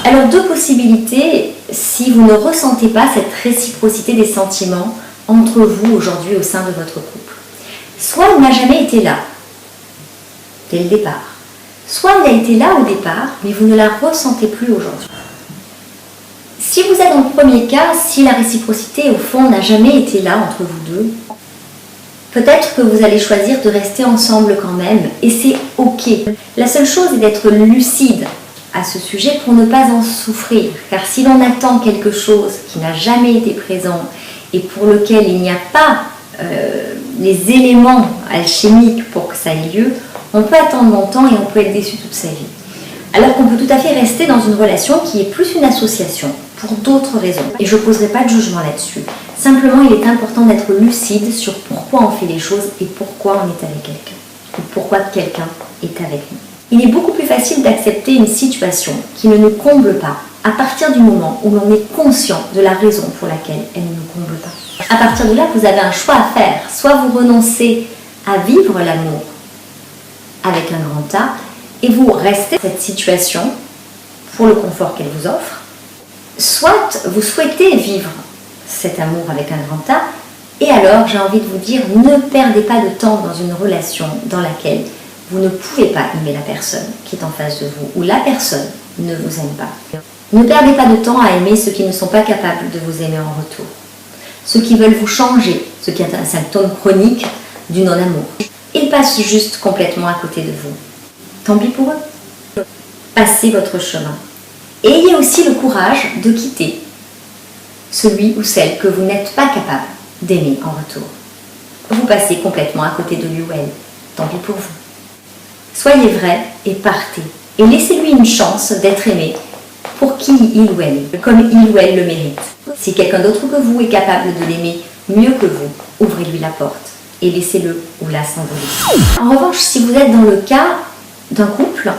Alors deux possibilités si vous ne ressentez pas cette réciprocité des sentiments entre vous aujourd'hui au sein de votre couple. Soit il n'a jamais été là, dès le départ. Soit il a été là au départ, mais vous ne la ressentez plus aujourd'hui. Si vous êtes dans le premier cas, si la réciprocité au fond n'a jamais été là entre vous deux, peut-être que vous allez choisir de rester ensemble quand même, et c'est ok. La seule chose est d'être lucide à ce sujet pour ne pas en souffrir, car si l'on attend quelque chose qui n'a jamais été présent et pour lequel il n'y a pas les éléments alchimiques pour que ça ait lieu, on peut attendre longtemps et on peut être déçu toute sa vie. Alors qu'on peut tout à fait rester dans une relation qui est plus une association, pour d'autres raisons. Et je ne poserai pas de jugement là-dessus. Simplement, il est important d'être lucide sur pourquoi on fait les choses et pourquoi on est avec quelqu'un. Ou pourquoi quelqu'un est avec nous. Il est beaucoup plus facile d'accepter une situation qui ne nous comble pas à partir du moment où l'on est conscient de la raison pour laquelle elle ne nous comble pas. À partir de là, vous avez un choix à faire. Soit vous renoncez à vivre l'amour avec un grand A et vous restez dans cette situation pour le confort qu'elle vous offre. Soit vous souhaitez vivre cet amour avec un grand A et alors j'ai envie de vous dire, ne perdez pas de temps dans une relation dans laquelle vous ne pouvez pas aimer la personne qui est en face de vous ou la personne ne vous aime pas. Ne perdez pas de temps à aimer ceux qui ne sont pas capables de vous aimer en retour. Ceux qui veulent vous changer, ce qui est un symptôme chronique du non-amour. Ils passent juste complètement à côté de vous. Tant pis pour eux. Passez votre chemin. Et ayez aussi le courage de quitter celui ou celle que vous n'êtes pas capable d'aimer en retour. Vous passez complètement à côté de lui ou elle. Tant pis pour vous. Soyez vrai et partez. Et laissez-lui une chance d'être aimé pour qui il ou elle est, comme il ou elle le mérite. Si quelqu'un d'autre que vous est capable de l'aimer mieux que vous, ouvrez-lui la porte et laissez-le ou la s'envoler. En revanche, si vous êtes dans le cas d'un couple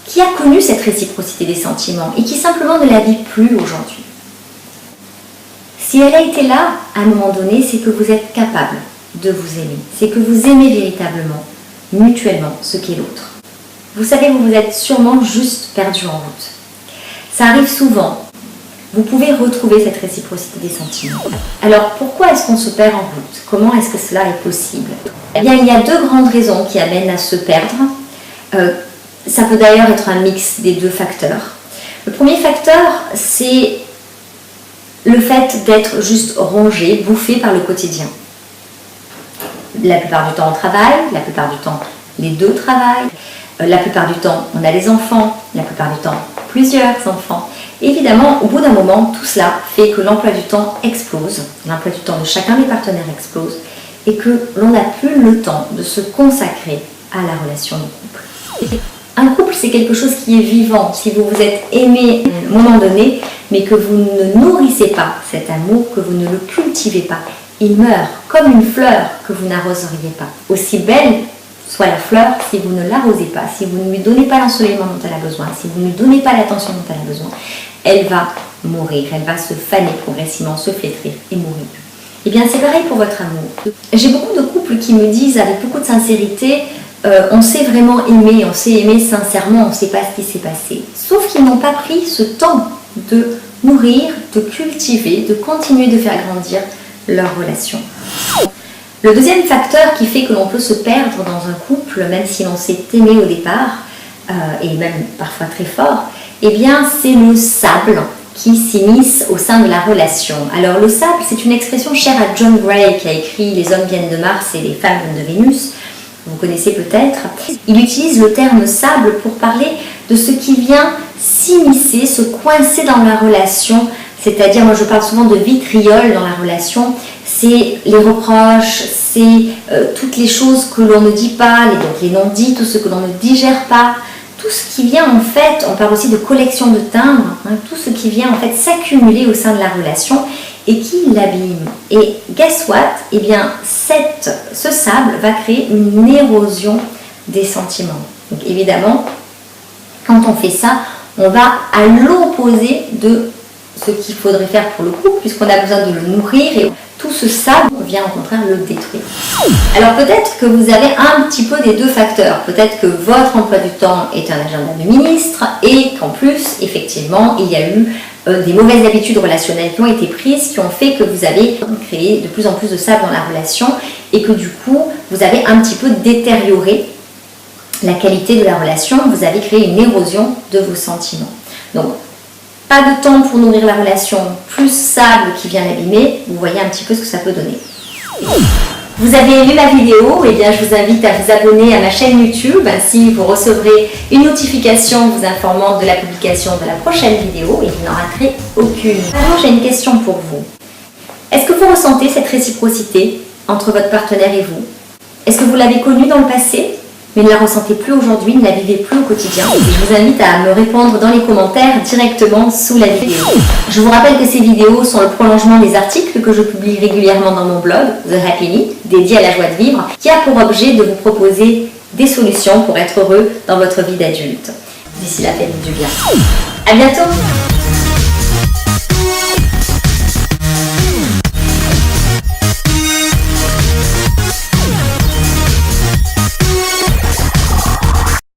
qui a connu cette réciprocité des sentiments et qui simplement ne la vit plus aujourd'hui, si elle a été là à un moment donné, c'est que vous êtes capable de vous aimer, c'est que vous aimez véritablement, mutuellement, ce qu'est l'autre. Vous savez, vous vous êtes sûrement juste perdu en route. Ça arrive souvent. Vous pouvez retrouver cette réciprocité des sentiments. Alors, pourquoi est-ce qu'on se perd en route? Comment est-ce que cela est possible? Eh bien, il y a deux grandes raisons qui amènent à se perdre. Ça peut d'ailleurs être un mix des deux facteurs. Le premier facteur, c'est le fait d'être juste rongé, bouffé par le quotidien. La plupart du temps, on travaille. La plupart du temps, les deux travaillent. La plupart du temps, on a des enfants. La plupart du temps, plusieurs enfants. Évidemment, au bout d'un moment, tout cela fait que l'emploi du temps explose, l'emploi du temps de chacun des partenaires explose, et que l'on n'a plus le temps de se consacrer à la relation de couple. Un couple, c'est quelque chose qui est vivant. Si vous vous êtes aimé à un moment donné, mais que vous ne nourrissez pas cet amour, que vous ne le cultivez pas, il meurt comme une fleur que vous n'arroseriez pas. Aussi belle soit la fleur, si vous ne l'arrosez pas, si vous ne lui donnez pas l'ensoleillement dont elle a besoin, si vous ne lui donnez pas l'attention dont elle a besoin, elle va mourir, elle va se faner progressivement, se flétrir et mourir. Eh bien, c'est pareil pour votre amour. J'ai beaucoup de couples qui me disent avec beaucoup de sincérité, on s'est vraiment aimé, on s'est aimé sincèrement, on ne sait pas ce qui s'est passé. Sauf qu'ils n'ont pas pris ce temps de nourrir, de cultiver, de continuer de faire grandir leur relation. Le deuxième facteur qui fait que l'on peut se perdre dans un couple, même si l'on s'est aimé au départ, et même parfois très fort, eh bien c'est le sable qui s'immisce au sein de la relation. Alors le sable, c'est une expression chère à John Gray qui a écrit « Les hommes viennent de Mars et les femmes viennent de Vénus ». Vous connaissez peut-être. Il utilise le terme sable pour parler de ce qui vient s'immiscer, se coincer dans la relation. C'est-à-dire, moi je parle souvent de vitriol dans la relation, c'est les reproches, c'est toutes les choses que l'on ne dit pas, donc les non-dits, tout ce que l'on ne digère pas, tout ce qui vient en fait, on parle aussi de collection de timbres, tout ce qui vient en fait s'accumuler au sein de la relation et qui l'abîme. Et guess what? Eh bien, ce sable va créer une érosion des sentiments. Donc évidemment, quand on fait ça, on va à l'opposé de ce qu'il faudrait faire pour le couple, puisqu'on a besoin de le nourrir. Et tout ce sable vient au contraire le détruire. Alors peut-être que vous avez un petit peu des deux facteurs. Peut-être que votre emploi du temps est un agenda de ministre et qu'en plus, effectivement, il y a eu des mauvaises habitudes relationnelles qui ont été prises, qui ont fait que vous avez créé de plus en plus de sable dans la relation et que du coup, vous avez un petit peu détérioré la qualité de la relation, vous avez créé une érosion de vos sentiments. Donc, pas de temps pour nourrir la relation, plus sable qui vient l'abîmer, vous voyez un petit peu ce que ça peut donner. Vous avez aimé ma vidéo, eh bien je vous invite à vous abonner à ma chaîne YouTube, ainsi vous recevrez une notification vous informant de la publication de la prochaine vidéo et vous n'en raterez aucune. Alors j'ai une question pour vous. Est-ce que vous ressentez cette réciprocité entre votre partenaire et vous? Est-ce que vous l'avez connue dans le passé, mais ne la ressentez plus aujourd'hui, ne la vivez plus au quotidien? Et je vous invite à me répondre dans les commentaires directement sous la vidéo. Je vous rappelle que ces vidéos sont le prolongement des articles que je publie régulièrement dans mon blog, The Happy Me, dédié à la joie de vivre, qui a pour objet de vous proposer des solutions pour être heureux dans votre vie d'adulte. D'ici là, faites-vous du bien. À bientôt!